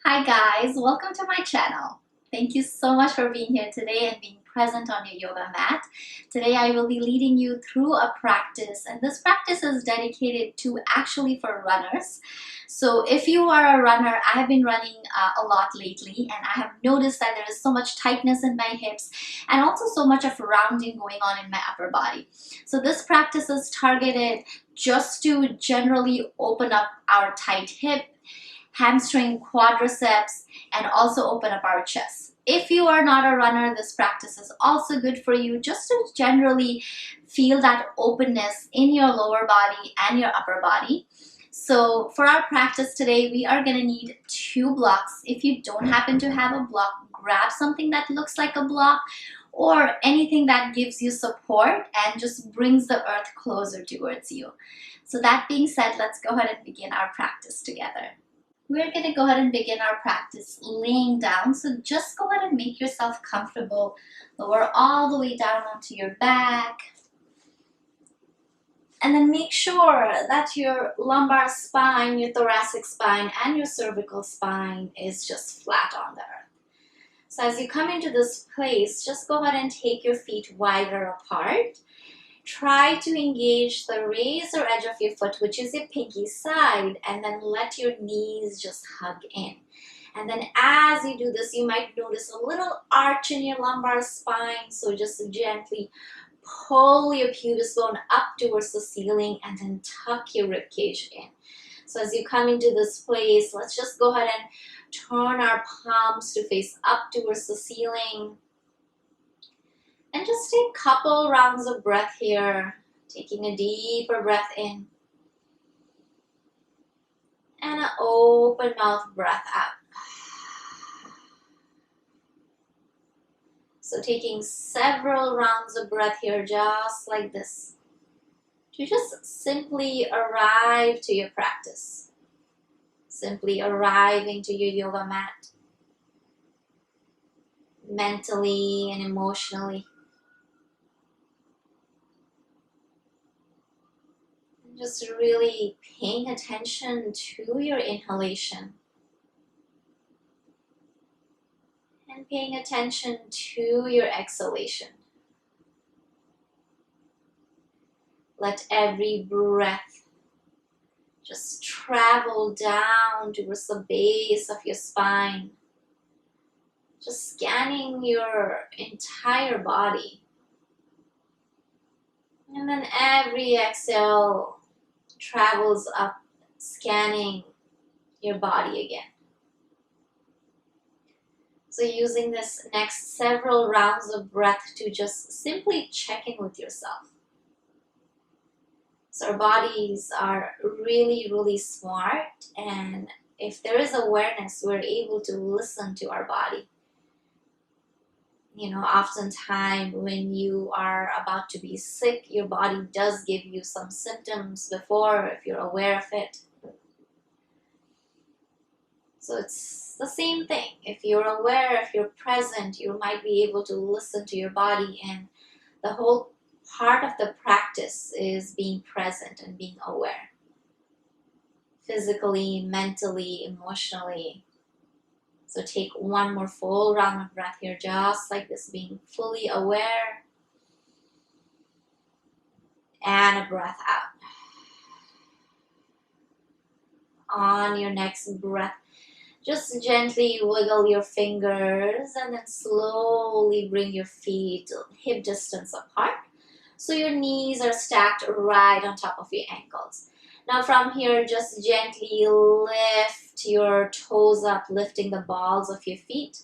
Hi guys, welcome to my channel. Thank you so much for being here today and being present on your yoga mat. Today I will be leading you through a practice, and this practice is dedicated to actually for runners. So if you are a runner, I have been running a lot lately, and I have noticed that there is so much tightness in my hips and also so much of rounding going on in my upper body. So this practice is targeted just to generally open up our tight hip, hamstring, quadriceps, and also open up our chest. If you are not a runner, this practice is also good for you just to generally feel that openness in your lower body and your upper body. So for our practice today, we are going to need 2 blocks. If you don't happen to have a block, grab something that looks like a block or anything that gives you support and just brings the earth closer towards you. So that being said, let's go ahead and begin our practice together. We're going to go ahead and begin our practice laying down. So just go ahead and make yourself comfortable. Lower all the way down onto your back. And then make sure that your lumbar spine, your thoracic spine, and your cervical spine is just flat on the earth. So as you come into this place, just go ahead and take your feet wider apart. Try to engage the razor edge of your foot, which is your pinky side, and then let your knees just hug in. And then as you do this, you might notice a little arch in your lumbar spine, so just gently pull your pubis bone up towards the ceiling and then tuck your rib cage in. So as you come into this place, let's just go ahead and turn our palms to face up towards the ceiling. And just take a couple rounds of breath here, taking a deeper breath in. And an open mouth breath out. So taking several rounds of breath here, just like this, to just simply arrive to your practice. Simply arriving to your yoga mat, mentally and emotionally. Just really paying attention to your inhalation and paying attention to your exhalation. Let every breath just travel down towards the base of your spine, just scanning your entire body. And then every exhale travels up, scanning your body again. So using this next several rounds of breath to just simply check in with yourself. So our bodies are really, really smart, and if there is awareness, we're able to listen to our body. You know, oftentimes when you are about to be sick, your body does give you some symptoms before, if you're aware of it. So it's the same thing. If you're aware, if you're present, you might be able to listen to your body, and the whole part of the practice is being present and being aware. Physically, mentally, emotionally. So take one more full round of breath here, just like this, being fully aware. And a breath out. On your next breath, just gently wiggle your fingers and then slowly bring your feet hip distance apart. So your knees are stacked right on top of your ankles. Now from here, just gently lift your toes up, lifting the balls of your feet.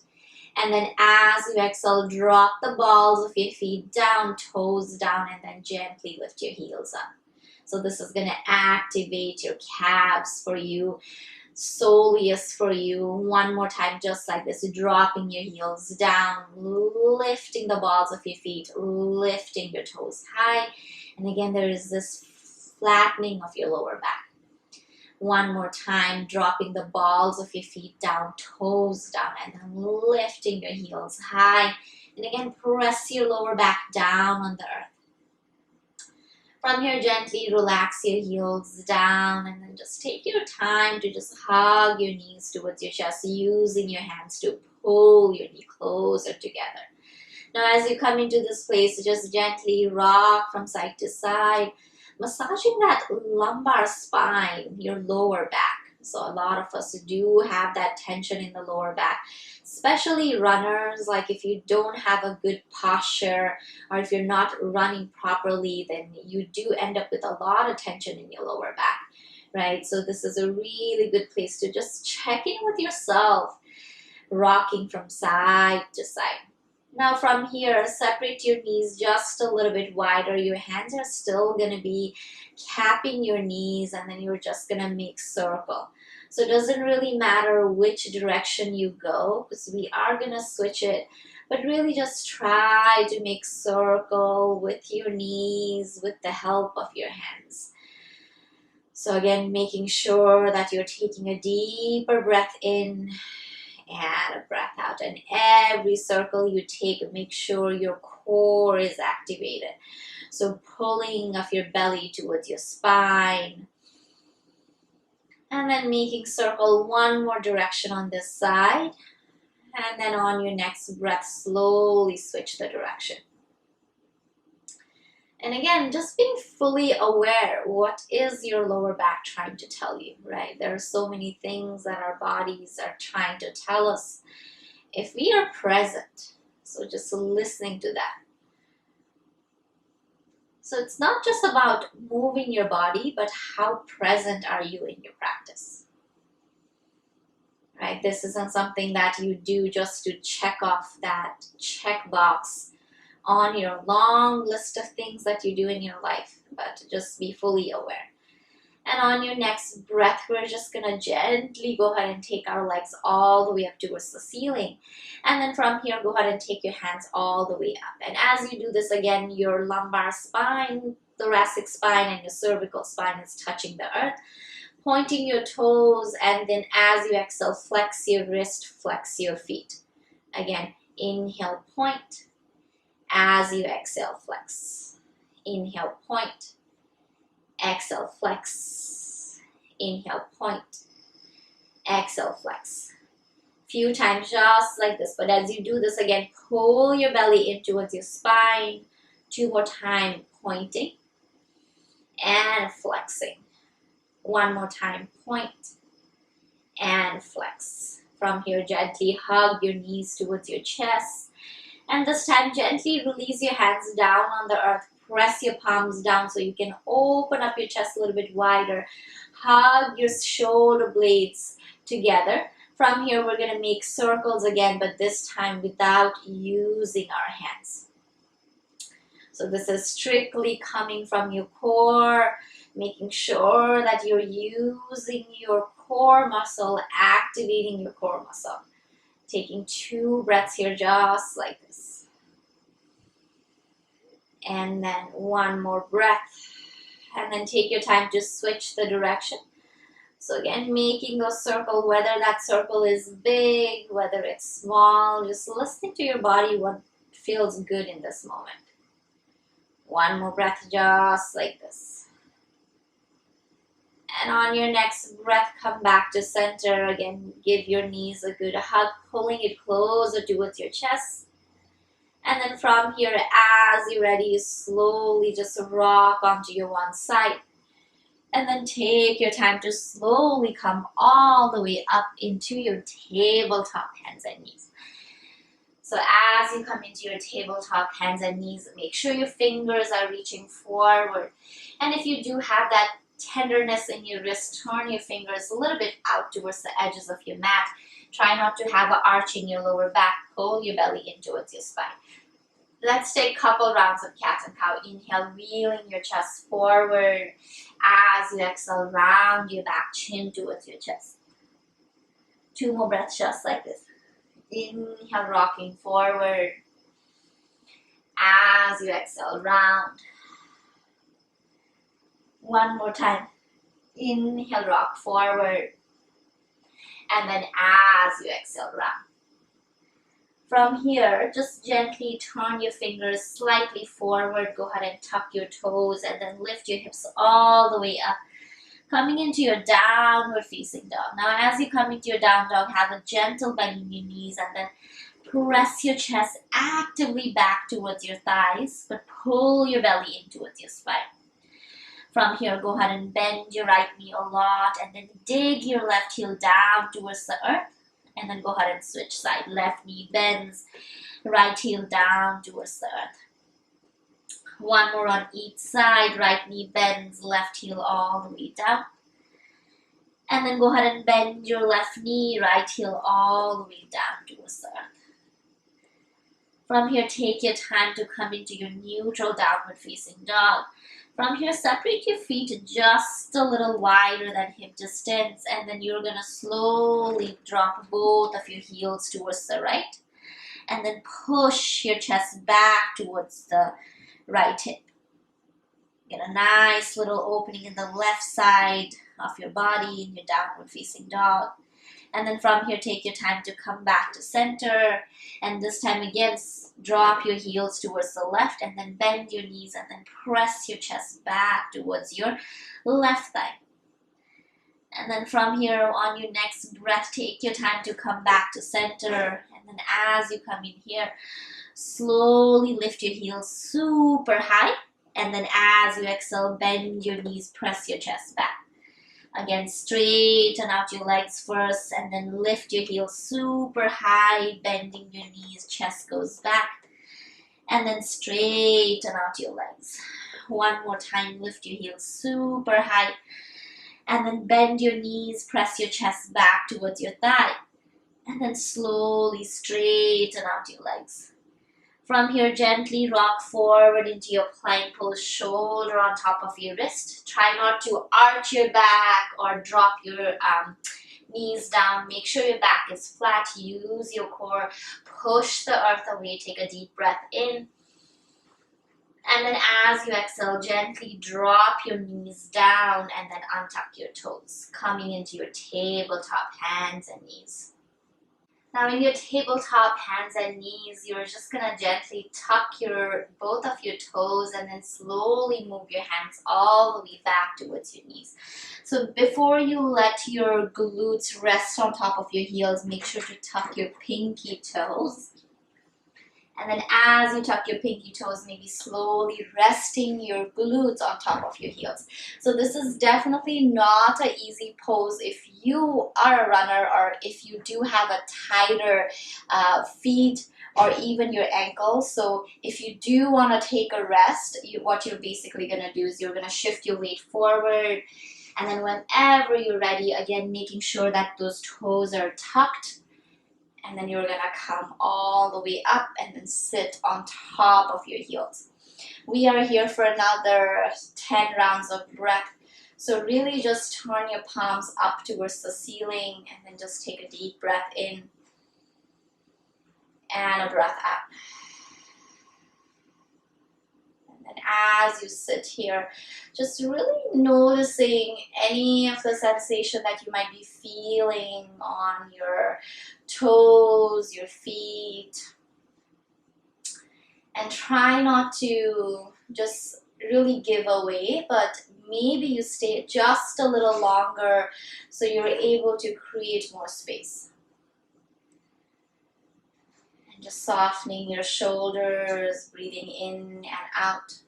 And then as you exhale, drop the balls of your feet down, toes down, and then gently lift your heels up. So this is going to activate your calves for you, soleus for you. One more time, just like this, dropping your heels down, lifting the balls of your feet, lifting your toes high. And again, there is this flattening of your lower back. One more time, dropping the balls of your feet down, toes down, and then lifting your heels high. And again, press your lower back down on the earth. From here, gently relax your heels down and then just take your time to just hug your knees towards your chest, using your hands to pull your knee closer together. Now, as you come into this place, just gently rock from side to side, massaging that lumbar spine, your lower back. So a lot of us do have that tension in the lower back, especially runners. Like if you don't have a good posture or if you're not running properly, then you do end up with a lot of tension in your lower back, right? So this is a really good place to just check in with yourself, rocking from side to side. Now from here, separate your knees just a little bit wider. Your hands are still going to be capping your knees, and then you're just going to make circle. So it doesn't really matter which direction you go, because we are going to switch it, but really just try to make circle with your knees with the help of your hands. So again, making sure that you're taking a deeper breath in and a breath out, and every circle you take, make sure your core is activated. So pulling of your belly towards your spine, and then making circle one more direction on this side, and then on your next breath slowly switch the direction. And again, just being fully aware, what is your lower back trying to tell you, right? There are so many things that our bodies are trying to tell us if we are present. So just listening to that. So it's not just about moving your body, but how present are you in your practice, right? This isn't something that you do just to check off that checkbox on your long list of things that you do in your life, but just be fully aware. And on your next breath, we're just gonna gently go ahead and take our legs all the way up towards the ceiling. And then from here, go ahead and take your hands all the way up. And as you do this, again, your lumbar spine, thoracic spine, and your cervical spine is touching the earth. Pointing your toes, and then as you exhale, flex your wrist, flex your feet. Again, inhale, point. As you exhale, flex. Inhale, point. Exhale, flex. Inhale, point. Exhale, flex. Few times just like this. But as you do this again, pull your belly in towards your spine. 2 more times, pointing and flexing. 1 more time, point and flex. From here, gently hug your knees towards your chest. And this time, gently release your hands down on the earth. Press your palms down so you can open up your chest a little bit wider. Hug your shoulder blades together. From here, we're going to make circles again, but this time without using our hands. So this is strictly coming from your core, making sure that you're using your core muscle, activating your core muscle. Taking 2 breaths here, just like this. And then 1 more breath. And then take your time to switch the direction. So again, making those circles, whether that circle is big, whether it's small, just listening to your body, what feels good in this moment. 1 more breath, just like this. And on your next breath, come back to center. Again, give your knees a good hug, pulling it closer towards your chest. And then from here, as you're ready, slowly just rock onto your one side. And then take your time to slowly come all the way up into your tabletop hands and knees. So as you come into your tabletop hands and knees, make sure your fingers are reaching forward. And if you do have that tenderness in your wrist, turn your fingers a little bit out towards the edges of your mat. Try not to have an arch in your lower back. Pull your belly in towards your spine. Let's take a couple rounds of cat and cow. Inhale, wheeling your chest forward. As you exhale, round your back, chin towards your chest. 2 more breaths just like this. Inhale, rocking forward. As you exhale, round. 1 more time. Inhale, rock forward. And then as you exhale, round. From here, just gently turn your fingers slightly forward. Go ahead and tuck your toes and then lift your hips all the way up, coming into your downward facing dog. Now, as you come into your down dog, have a gentle bend in your knees and then press your chest actively back towards your thighs, but pull your belly in towards your spine. From here, go ahead and bend your right knee a lot and then dig your left heel down towards the earth. And then go ahead and switch side. Left knee bends, right heel down towards the earth. One more on each side. Right knee bends, left heel all the way down. And then go ahead and bend your left knee, right heel all the way down towards the earth. From here, take your time to come into your neutral downward facing dog. From here, separate your feet just a little wider than hip distance, and then you're going to slowly drop both of your heels towards the right, and then push your chest back towards the right hip. Get a nice little opening in the left side of your body in your downward facing dog. And then from here, take your time to come back to center. And this time again, drop your heels towards the left and then bend your knees and then press your chest back towards your left thigh. And then from here, on your next breath, take your time to come back to center. And then as you come in here, slowly lift your heels super high. And then as you exhale, bend your knees, press your chest back. Again, straighten out your legs first and then lift your heels super high, bending your knees, chest goes back. And then straighten out your legs. One more time, lift your heels super high. And then bend your knees, press your chest back towards your thigh. And then slowly straighten out your legs. From here, gently rock forward into your plank pose, shoulder on top of your wrist. Try not to arch your back or drop your knees down. Make sure your back is flat. Use your core. Push the earth away. Take a deep breath in. And then as you exhale, gently drop your knees down and then untuck your toes, coming into your tabletop, hands and knees. Now in your tabletop, hands and knees, you're just gonna gently tuck both of your toes and then slowly move your hands all the way back towards your knees. So before you let your glutes rest on top of your heels, make sure to tuck your pinky toes. And then as you tuck your pinky toes, maybe slowly resting your glutes on top of your heels. So this is definitely not an easy pose if you are a runner or if you do have a tighter feet or even your ankles. So if you do want to take a rest, what you're basically going to do is you're going to shift your weight forward. And then whenever you're ready, again, making sure that those toes are tucked. And then you're going to come all the way up and then sit on top of your heels. We are here for another 10 rounds of breath. So really just turn your palms up towards the ceiling and then just take a deep breath in and a breath out. And then as you sit here, just really noticing any of the sensation that you might be feeling on your toes, your feet. And try not to just really give away, but maybe you stay just a little longer so you're able to create more space. And just softening your shoulders, breathing in and out.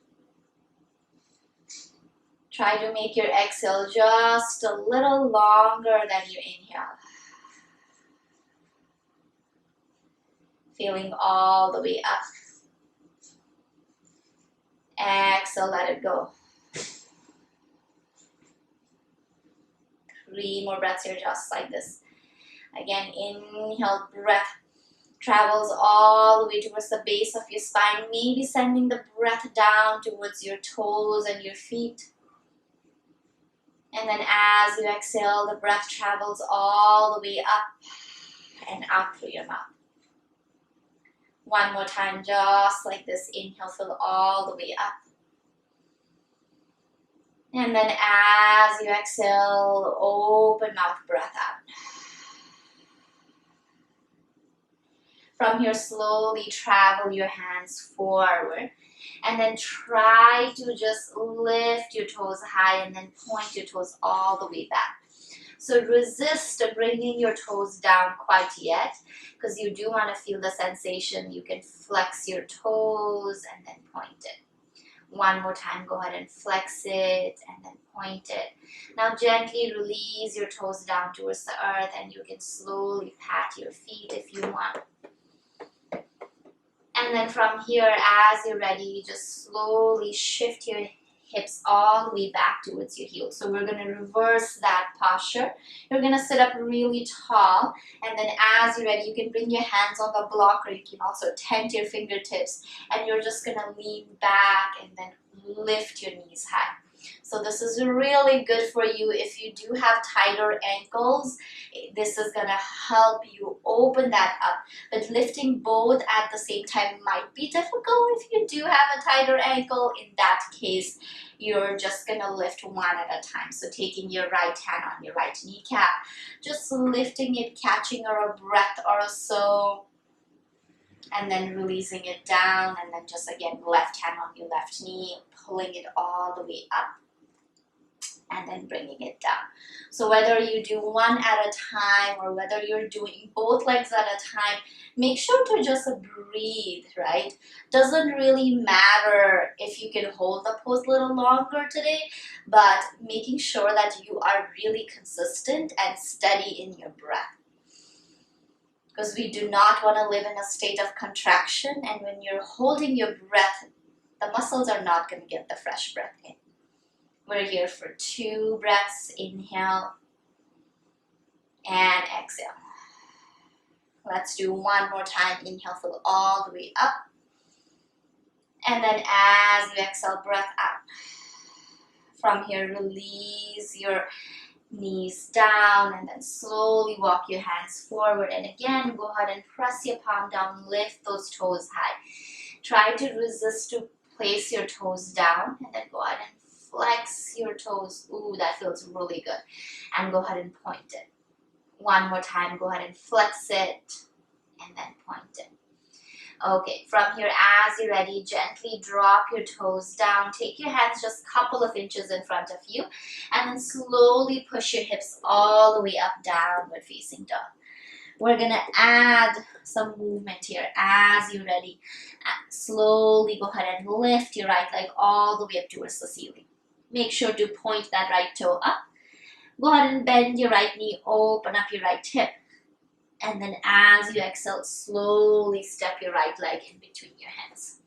Try to make your exhale just a little longer than your inhale. Feeling all the way up. Exhale, let it go. 3 more breaths here, just like this. Again, inhale, breath travels all the way towards the base of your spine, maybe sending the breath down towards your toes and your feet. And then as you exhale, the breath travels all the way up and out through your mouth. One more time, just like this. Inhale, fill all the way up. And then as you exhale, open mouth, breath out. From here, slowly travel your hands forward. And then try to just lift your toes high and then point your toes all the way back. So resist bringing your toes down quite yet, because you do want to feel the sensation. You can flex your toes and then point it. One more time, go ahead and flex it and then point it. Now gently release your toes down towards the earth, and you can slowly pat your feet if you want. And then from here, as you're ready, just slowly shift your hips all the way back towards your heels. So we're going to reverse that posture. You're going to sit up really tall, and then as you're ready, you can bring your hands on the block, or you can also tent your fingertips, and you're just going to lean back and then lift your knees high. So this is really good for you if you do have tighter ankles. This is going to help you open that up. But lifting both at the same time might be difficult if you do have a tighter ankle. In that case, you're just going to lift one at a time. So taking your right hand on your right kneecap, just lifting it, catching a breath or so, and then releasing it down, and then just again left hand on your left knee, pulling it all the way up and then bringing it down. So whether you do one at a time or whether you're doing both legs at a time, make sure to just breathe, right? Doesn't really matter if you can hold the pose a little longer today, but making sure that you are really consistent and steady in your breath. Because we do not want to live in a state of contraction, and when you're holding your breath, the muscles are not going to get the fresh breath in. We're here for 2 breaths. Inhale and exhale. Let's do one more time. Inhale, fill all the way up. And then as you exhale, breath out. From here, release your knees down, and then slowly walk your hands forward. And again, go ahead and press your palm down, lift those toes high. Try to resist to place your toes down, and then go ahead and flex your toes. Ooh, that feels really good. And go ahead and point it. One more time, go ahead and flex it and then point it. Okay, from here, as you're ready, gently drop your toes down. Take your hands just a couple of inches in front of you, and then slowly push your hips all the way up, downward facing dog. We're going to add some movement here as you're ready. Slowly go ahead and lift your right leg all the way up towards the ceiling. Make sure to point that right toe up. Go ahead and bend your right knee, open up your right hip. And then as you exhale, slowly step your right leg in between your hands.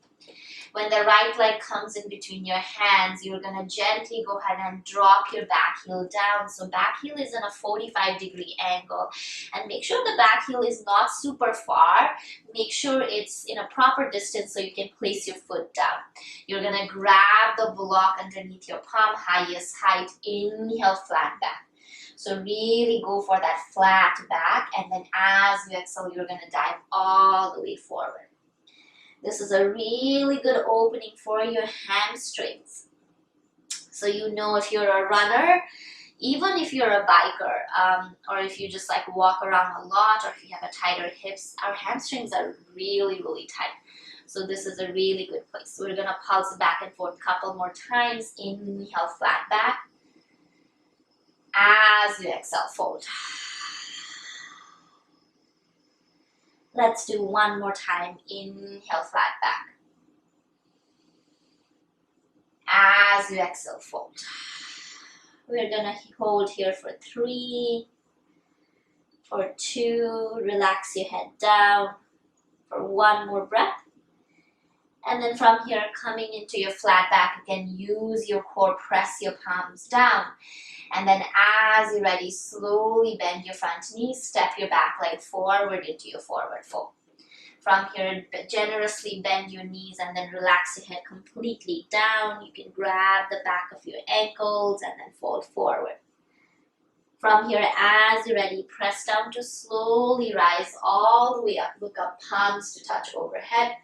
When the right leg comes in between your hands, you're going to gently go ahead and drop your back heel down. So back heel is in a 45-degree angle. And make sure the back heel is not super far. Make sure it's in a proper distance so you can place your foot down. You're going to grab the block underneath your palm, highest height. Inhale, flat back. So really go for that flat back, and then as you exhale, you're going to dive all the way forward. This is a really good opening for your hamstrings. So you know, if you're a runner, even if you're a biker, or if you just like walk around a lot, or if you have a tighter hips, our hamstrings are really, really tight. So this is a really good place. So we're going to pulse back and forth a couple more times. Inhale, flat back. As you exhale, fold. Let's do one more time. Inhale, flat back. As you exhale, fold. We're gonna hold here for 3, for 2, relax your head down, for 1 more breath. And then from here, coming into your flat back again, use your core, press your palms down. And then as you're ready, slowly bend your front knee, step your back leg forward into your forward fold. From here, generously bend your knees and then relax your head completely down. You can grab the back of your ankles and then fold forward. From here, as you're ready, press down to slowly rise all the way up. Look up, palms to touch overhead.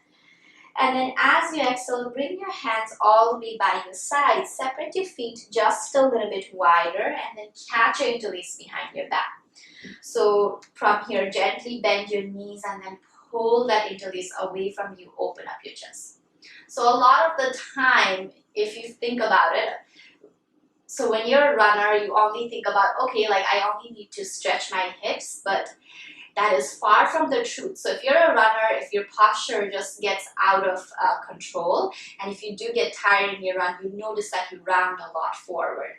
And then as you exhale, bring your hands all the way by your side. Separate your feet just a little bit wider and then catch your interlace behind your back. So from here, gently bend your knees and then hold that interlace away from you, open up your chest. So a lot of the time, if you think about it, so when you're a runner, you only think about, okay, like I only need to stretch my hips, but that is far from the truth. So if you're a runner, if your posture just gets out of control, and if you do get tired in your run, you notice that you round a lot forward,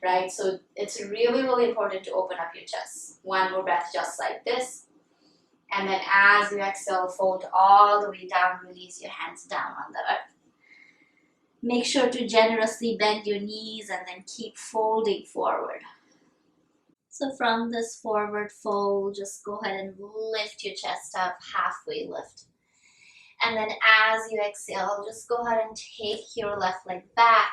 right? So it's really, really important to open up your chest. One more breath, just like this. And then as you exhale, fold all the way down, release your hands down on the earth. Make sure to generously bend your knees and then keep folding forward. So from this forward fold, just go ahead and lift your chest up, halfway lift. And then as you exhale, just go ahead and take your left leg back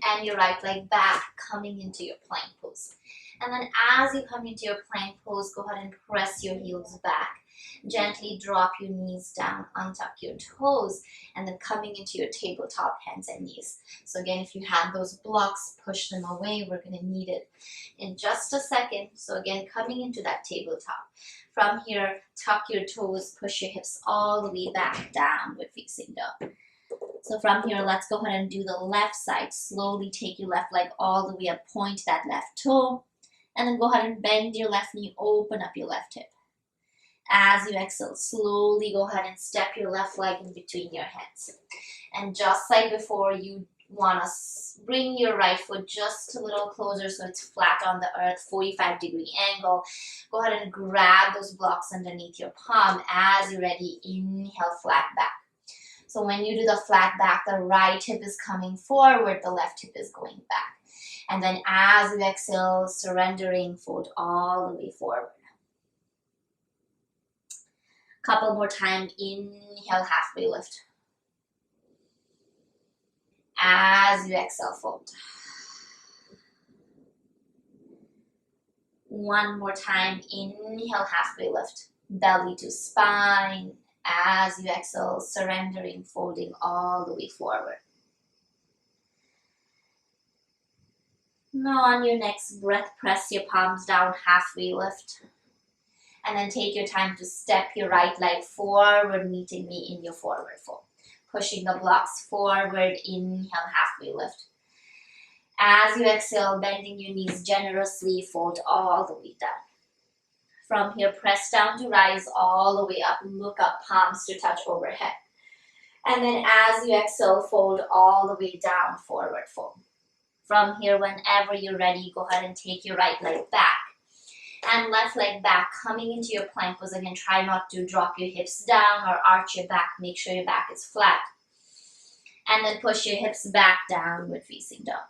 and your right leg back, coming into your plank pose. And then as you come into your plank pose, go ahead and press your heels back. Gently drop your knees down, untuck your toes, and then coming into your tabletop, hands and knees. So again, if you have those blocks, push them away. We're going to need it in just a second. So again, coming into that tabletop. From here, tuck your toes, push your hips all the way back, downward facing dog. So from here, let's go ahead and do the left side. Slowly take your left leg all the way up, point that left toe, and then go ahead and bend your left knee, open up your left hip. As you exhale, slowly go ahead and step your left leg in between your hands. And just like before, you want to bring your right foot just a little closer so it's flat on the earth, 45-degree angle. Go ahead and grab those blocks underneath your palm. As you're ready, inhale, flat back. So when you do the flat back, the right hip is coming forward, the left hip is going back. And then as you exhale, surrendering, fold all the way forward. Couple more time, inhale, halfway lift. As you exhale, fold. One more time, inhale, halfway lift. Belly to spine. As you exhale, surrendering, folding all the way forward. Now on your next breath, press your palms down, halfway lift. And then take your time to step your right leg forward, meeting me in your forward fold. Pushing the blocks forward, inhale, halfway lift. As you exhale, bending your knees generously, fold all the way down. From here, press down to rise all the way up, look up, palms to touch overhead. And then as you exhale, fold all the way down, forward fold. From here, whenever you're ready, go ahead and take your right leg back. And left leg back, coming into your plank pose. Again, try not to drop your hips down or arch your back. Make sure your back is flat. And then push your hips back, downward facing dog.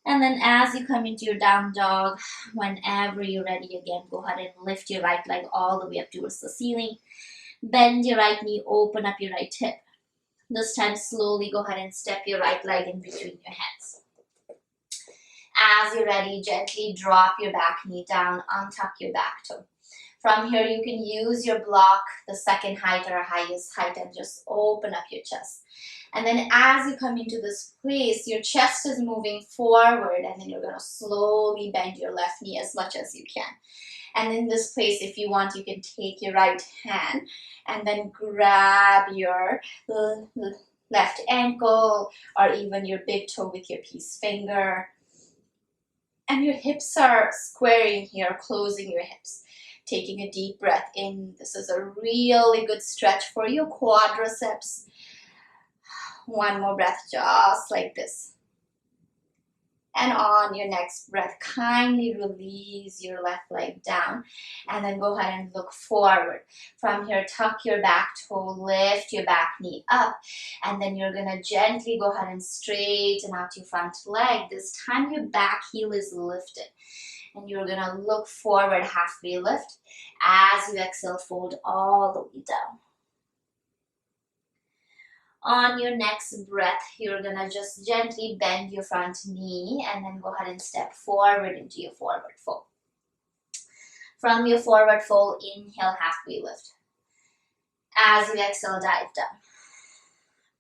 And then as you come into your down dog, whenever you're ready again, go ahead and lift your right leg all the way up towards the ceiling. Bend your right knee, open up your right hip. This time, slowly go ahead and step your right leg in between your hands. As you're ready, gently drop your back knee down, untuck your back toe. From here, you can use your block, the second height or highest height, and just open up your chest. And then as you come into this place, your chest is moving forward, and then you're going to slowly bend your left knee as much as you can. And in this place, if you want, you can take your right hand and then grab your left ankle or even your big toe with your peace finger. And your hips are squaring here, closing your hips. Taking a deep breath in. This is a really good stretch for your quadriceps. One more breath, just like this. And on your next breath, kindly release your left leg down. And then go ahead and look forward. From here, tuck your back toe, lift your back knee up. And then you're going to gently go ahead and straighten out your front leg. This time your back heel is lifted. And you're going to look forward, halfway lift. As you exhale, fold all the way down. On your next breath, you're going to just gently bend your front knee and then go ahead and step forward into your forward fold. From your forward fold, inhale, halfway lift. As you exhale, dive down.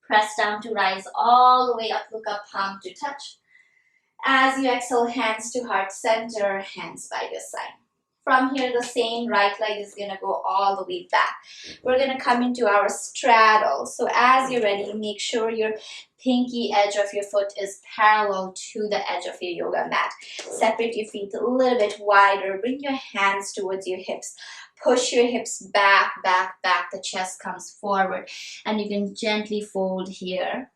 Press down to rise all the way up, look up, palm to touch. As you exhale, hands to heart center, hands by your side. From here, the same right leg is going to go all the way back. We're going to come into our straddle. So as you're ready, make sure your pinky edge of your foot is parallel to the edge of your yoga mat. Separate your feet a little bit wider. Bring your hands towards your hips. Push your hips back, back, back. The chest comes forward. And you can gently fold here.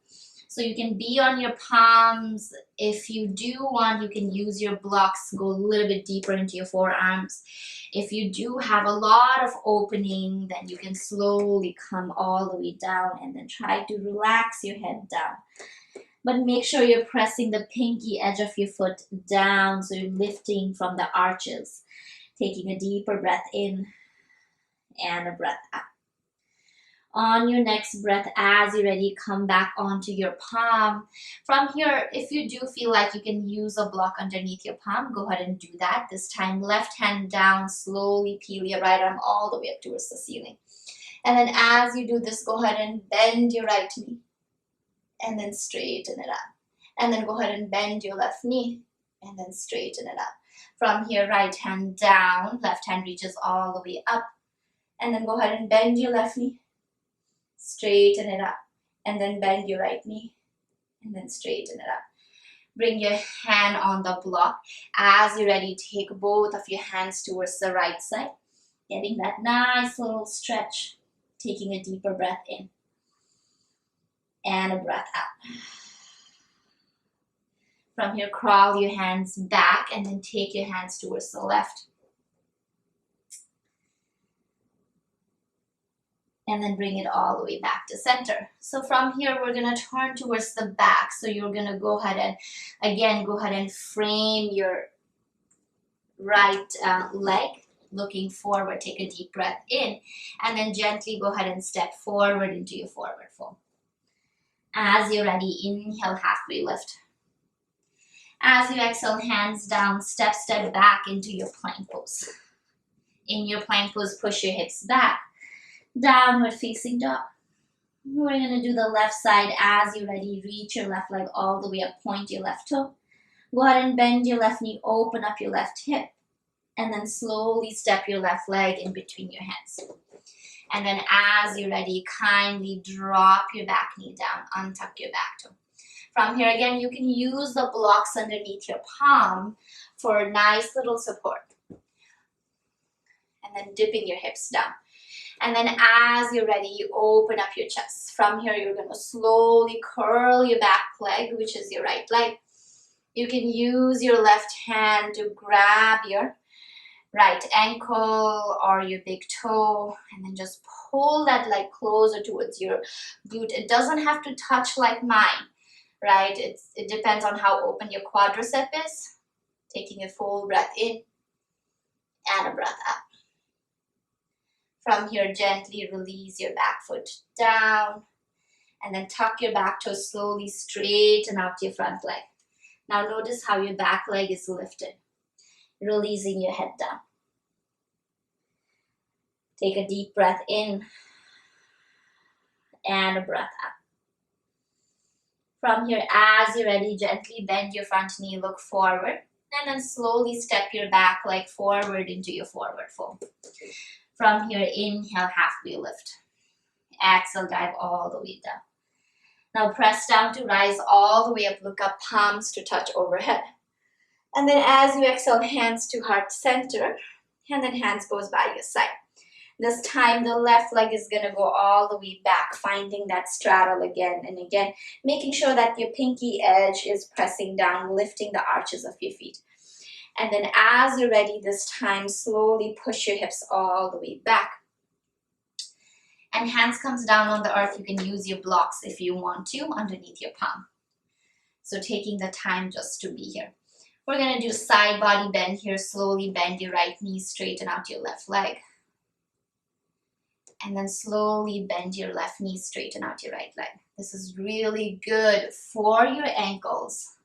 So you can be on your palms. If you do want, you can use your blocks, go a little bit deeper into your forearms. If you do have a lot of opening, then you can slowly come all the way down and then try to relax your head down. But make sure you're pressing the pinky edge of your foot down, so you're lifting from the arches. Taking a deeper breath in and a breath out. On your next breath, as you're ready, come back onto your palm. From here, if you do feel like you can use a block underneath your palm, go ahead and do that. This time, left hand down, slowly peel your right arm all the way up towards the ceiling. And then as you do this, go ahead and bend your right knee. And then straighten it up. And then go ahead and bend your left knee. And then straighten it up. From here, right hand down, left hand reaches all the way up. And then go ahead and bend your left knee. Straighten it up, and then bend your right knee, and then straighten it up. Bring your hand on the block. As you're ready, take both of your hands towards the right side, getting that nice little stretch, taking a deeper breath in, and a breath out. From here, crawl your hands back, and then take your hands towards the left. And then bring it all the way back to center. So from here, we're going to turn towards the back. So you're going to go ahead and, again, go ahead and frame your right leg, looking forward. Take a deep breath in, and then gently go ahead and step forward into your forward fold. As you're ready, inhale, halfway lift. As you exhale, hands down, step back into your plank pose. In your plank pose, push your hips back. Downward facing dog. We're going to do the left side. As you're ready, reach your left leg all the way up, point your left toe. Go ahead and bend your left knee, open up your left hip, and then slowly step your left leg in between your hands. And then as you're ready, kindly drop your back knee down, untuck your back toe. From here, again, you can use the blocks underneath your palm for a nice little support. And then dipping your hips down. And then as you're ready, you open up your chest. From here, you're going to slowly curl your back leg, which is your right leg. You can use your left hand to grab your right ankle or your big toe, and then just pull that leg closer towards your glute. It doesn't have to touch like mine, right? It depends on how open your quadricep is. Taking a full breath in and a breath out. From here, gently release your back foot down, and then tuck your back toe, slowly straighten out your front leg. Now notice how your back leg is lifted, releasing your head down. Take a deep breath in and a breath out. From here, as you're ready, gently bend your front knee, look forward, and then slowly step your back leg forward into your forward fold. From here, inhale, halfway lift. Exhale, dive all the way down. Now press down to rise all the way up. Look up, palms to touch overhead. And then as you exhale, hands to heart center. And then hands goes by your side. This time, the left leg is going to go all the way back, finding that straddle again and again. Making sure that your pinky edge is pressing down, lifting the arches of your feet. And then as you're ready this time, slowly push your hips all the way back. And hands comes down on the earth. You can use your blocks if you want to underneath your palm. So taking the time just to be here. We're going to do side body bend here. Slowly bend your right knee, straighten out your left leg. And then slowly bend your left knee, straighten out your right leg. This is really good for your ankles.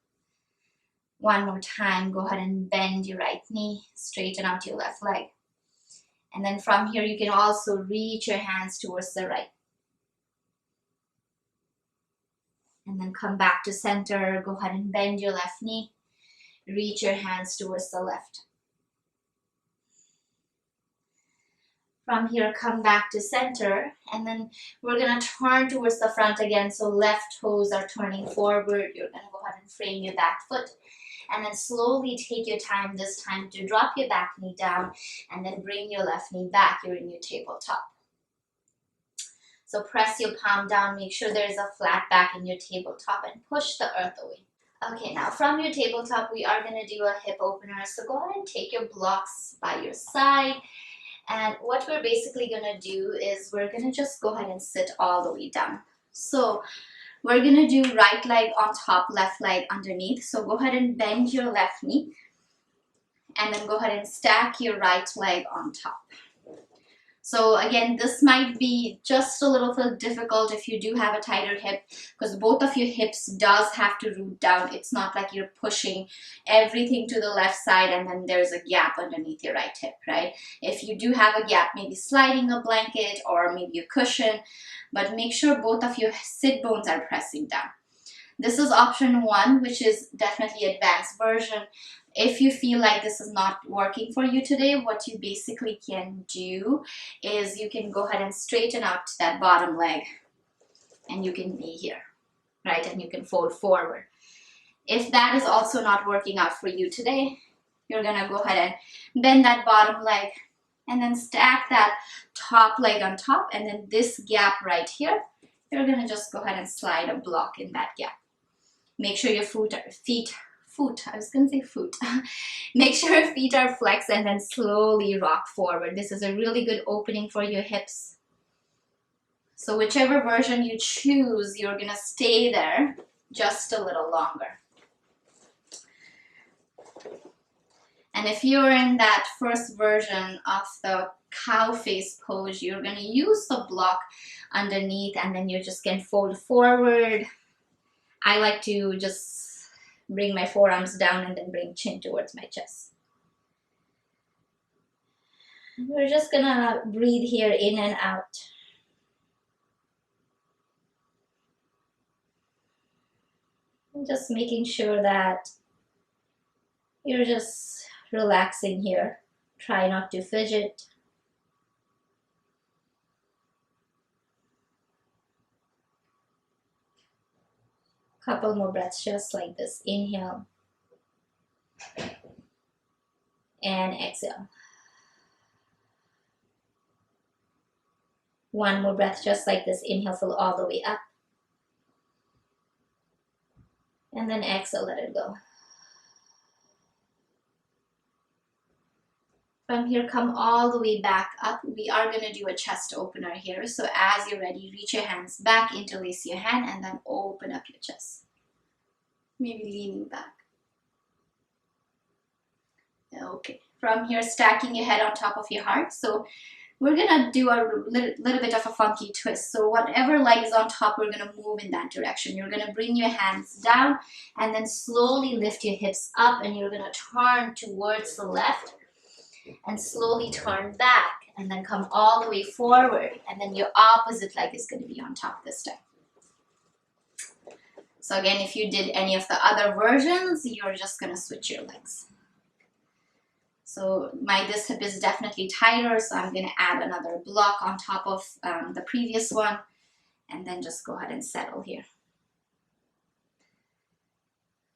One more time, go ahead and bend your right knee, straighten out your left leg. And then from here, you can also reach your hands towards the right. And then come back to center, go ahead and bend your left knee, reach your hands towards the left. From here, come back to center, and then we're gonna turn towards the front again. So left toes are turning forward. You're gonna go ahead and frame your back foot, and then slowly take your time this time to drop your back knee down, and then bring your left knee back. You're in your tabletop. So press your palm down, make sure there's a flat back in your tabletop, and push the earth away. Okay, now from your tabletop, we are gonna do a hip opener. So go ahead and take your blocks by your side. And what we're basically gonna do is we're gonna just go ahead and sit all the way down. So we're gonna do right leg on top, left leg underneath. So go ahead and bend your left knee, and then go ahead and stack your right leg on top. So again, this might be just a little bit difficult if you do have a tighter hip, because both of your hips does have to root down. It's not like you're pushing everything to the left side and then there's a gap underneath your right hip, right? If you do have a gap, maybe sliding a blanket or maybe a cushion, but make sure both of your sit bones are pressing down. This is option 1, which is definitely advanced version. If you feel like this is not working for you today, what you basically can do is you can go ahead and straighten out that bottom leg, and you can be here, right? And you can fold forward. If that is also not working out for you today, you're gonna go ahead and bend that bottom leg, and then stack that top leg on top, and then this gap right here, you're gonna just go ahead and slide a block in that gap. Make sure your Make sure your feet are flexed, and then slowly rock forward. This is a really good opening for your hips. So whichever version you choose, you're gonna stay there just a little longer. And if you're in that first version of the cow face pose, you're gonna use the block underneath, and then you just can fold forward. I like to just bring my forearms down and then bring chin towards my chest. We're just gonna breathe here in and out. And just making sure that you're just relaxing here. Try not to fidget. Couple more breaths just like this. Inhale and exhale. One more breath just like this. Inhale, fill all the way up, and then exhale, let it go. From here, come all the way back up. We are going to do a chest opener here. So as you're ready, reach your hands back, interlace your hand, and then open up your chest. Maybe leaning back. Okay. From here, stacking your head on top of your heart. So we're going to do a little bit of a funky twist. So whatever leg is on top, we're going to move in that direction. You're going to bring your hands down and then slowly lift your hips up, and you're going to turn towards the left and slowly turn back, and then come all the way forward, and then your opposite leg is going to be on top this time. So again, if you did any of the other versions, you're just going to switch your legs. So this hip is definitely tighter, so I'm going to add another block on top of the previous one, and then just go ahead and settle here.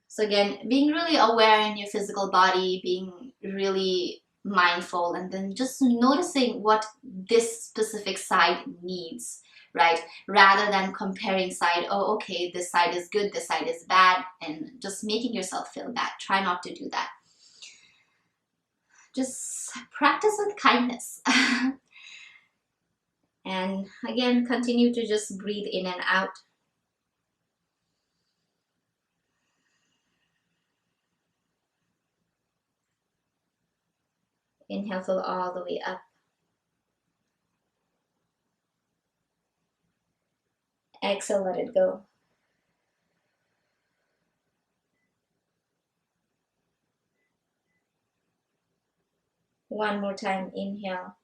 So again, being really aware in your physical body, being really mindful, and then just noticing what this specific side needs, right? Rather than comparing side, oh, okay, this side is good, this side is bad, and just making yourself feel bad. Try not to do that. Just practice with kindness. And again, continue to just breathe in and out. Inhale, fill all the way up. Exhale, let it go. One more time, inhale.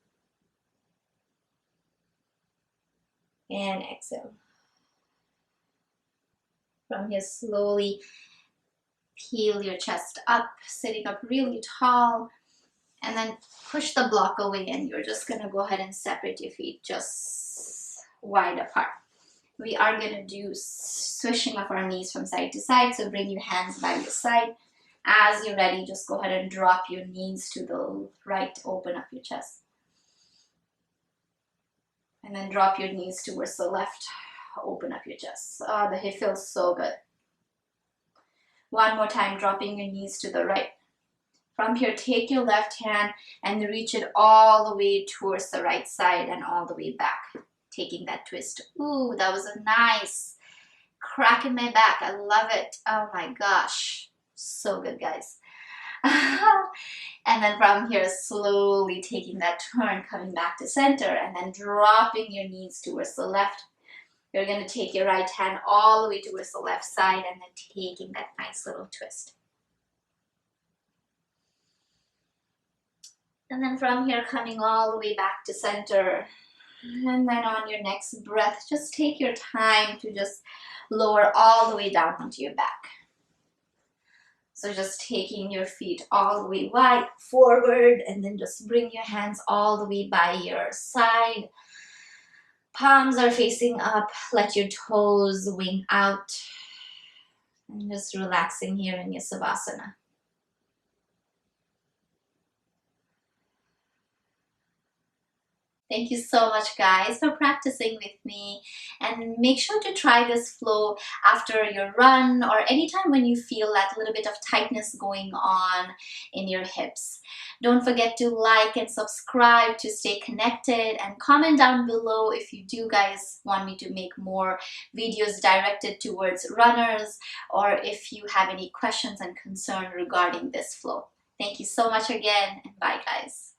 And exhale. From here, slowly peel your chest up, sitting up really tall. And then push the block away, and you're just going to go ahead and separate your feet just wide apart. We are going to do swishing of our knees from side to side, so bring your hands by your side. As you're ready, just go ahead and drop your knees to the right, open up your chest. And then drop your knees towards the left, open up your chest. Oh, the hip feels so good. One more time, dropping your knees to the right. From here, take your left hand and reach it all the way towards the right side and all the way back, taking that twist. Ooh, that was a nice crack in my back. I love it. Oh my gosh. So good, guys. And then from here, slowly taking that turn, coming back to center, and then dropping your knees towards the left. You're going to take your right hand all the way towards the left side and then taking that nice little twist. And then from here, coming all the way back to center. And then on your next breath, just take your time to just lower all the way down onto your back. So just taking your feet all the way wide forward, and then just bring your hands all the way by your side. Palms are facing up. Let your toes wing out. And just relaxing here in your Savasana. Thank you so much, guys, for practicing with me, and make sure to try this flow after your run or anytime when you feel that little bit of tightness going on in your hips. Don't forget to like and subscribe to stay connected, and comment down below if you do guys want me to make more videos directed towards runners, or if you have any questions and concern regarding this flow. Thank you so much again, and bye, guys.